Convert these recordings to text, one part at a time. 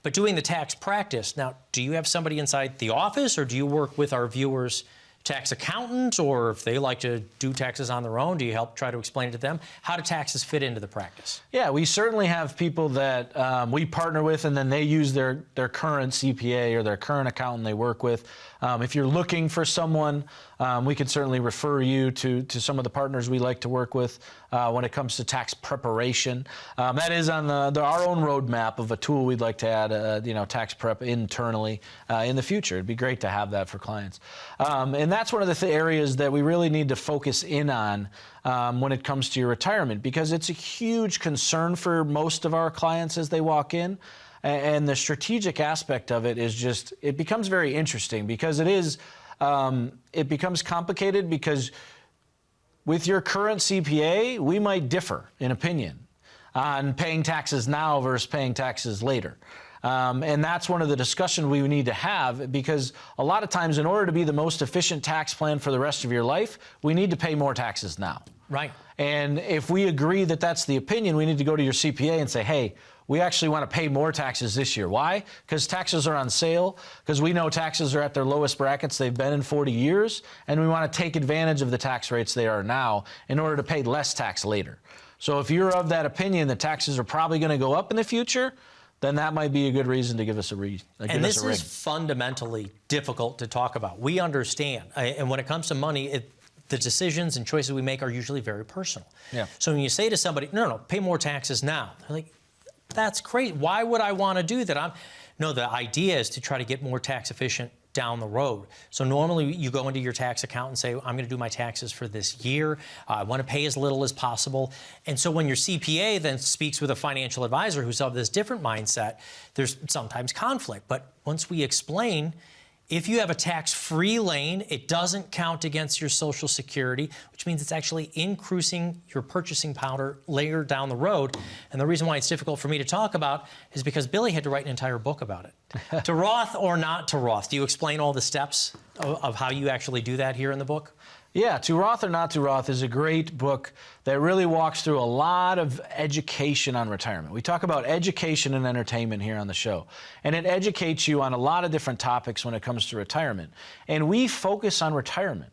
But doing the tax practice, now, do you have somebody inside the office, or do you work with our viewers' tax accountant, or if they like to do taxes on their own, do you help try to explain it to them? How do taxes fit into the practice? Yeah, we certainly have people that we partner with, and then they use their current CPA or their current accountant they work with. If you're looking for someone, we can certainly refer you to some of the partners we like to work with when it comes to tax preparation. That is on our own roadmap of a tool we'd like to add, tax prep internally in the future. It'd be great to have that for clients. And that's one of the areas that we really need to focus in on when it comes to your retirement, because it's a huge concern for most of our clients as they walk in. And the strategic aspect of it is just, it becomes very interesting because it becomes complicated because with your current CPA, we might differ in opinion on paying taxes now versus paying taxes later. And that's one of the discussions we need to have, because a lot of times in order to be the most efficient tax plan for the rest of your life, we need to pay more taxes now. Right. And if we agree that that's the opinion, we need to go to your CPA and say, hey, we actually want to pay more taxes this year. Why? Because taxes are on sale, because we know taxes are at their lowest brackets they've been in 40 years, and we want to take advantage of the tax rates they are now in order to pay less tax later. So if you're of that opinion that taxes are probably going to go up in the future, then that might be a good reason to give us a ring. And this is fundamentally difficult to talk about. We understand. And when it comes to money, the decisions and choices we make are usually very personal. Yeah. So when you say to somebody, no, pay more taxes now, they're like, that's great. Why would I want to do that? No, the idea is to try to get more tax efficient down the road. So normally you go into your tax account and say, I'm going to do my taxes for this year. I want to pay as little as possible. And so when your CPA then speaks with a financial advisor who's of this different mindset, there's sometimes conflict. But once we explain, if you have a tax-free lane, it doesn't count against your Social Security, which means it's actually increasing your purchasing power later down the road. And the reason why it's difficult for me to talk about is because Billy had to write an entire book about it. To Roth or not to Roth, do you explain all the steps of how you actually do that here in the book? Yeah, To Roth or Not to Roth is a great book that really walks through a lot of education on retirement. We talk about education and entertainment here on the show, and it educates you on a lot of different topics when it comes to retirement. And we focus on retirement.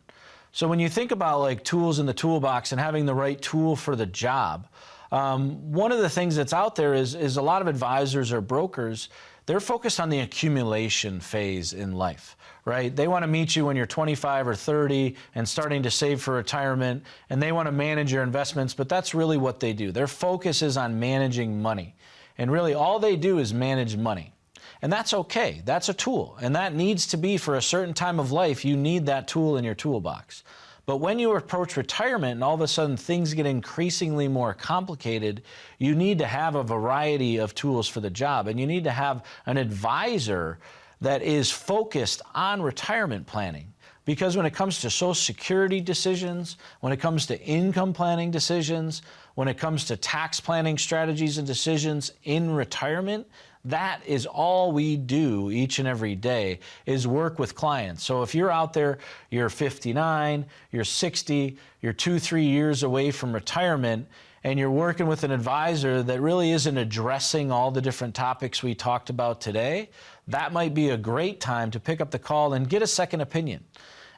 So when you think about like tools in the toolbox and having the right tool for the job, one of the things that's out there is a lot of advisors or brokers, they're focused on the accumulation phase in life, right? They want to meet you when you're 25 or 30 and starting to save for retirement, and they want to manage your investments, but that's really what they do. Their focus is on managing money, and really all they do is manage money. And that's okay. That's a tool, and that needs to be for a certain time of life. You need that tool in your toolbox. But when you approach retirement and all of a sudden things get increasingly more complicated, you need to have a variety of tools for the job, and you need to have an advisor that is focused on retirement planning. Because when it comes to Social Security decisions, when it comes to income planning decisions, when it comes to tax planning strategies and decisions in retirement, that is all we do each and every day, is work with clients. So if you're out there, you're 59, you're 60, you're 2-3 years away from retirement, and you're working with an advisor that really isn't addressing all the different topics we talked about today, that might be a great time to pick up the call and get a second opinion.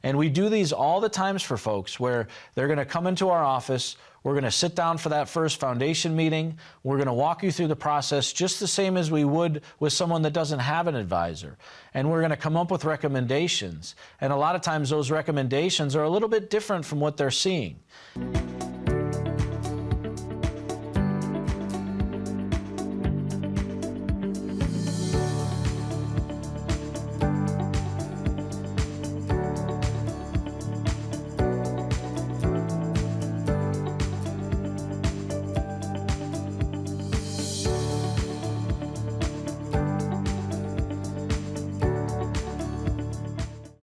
And we do these all the times for folks where they're going to come into our office, we're going to sit down for that first foundation meeting, we're going to walk you through the process just the same as we would with someone that doesn't have an advisor. And we're going to come up with recommendations. And a lot of times those recommendations are a little bit different from what they're seeing.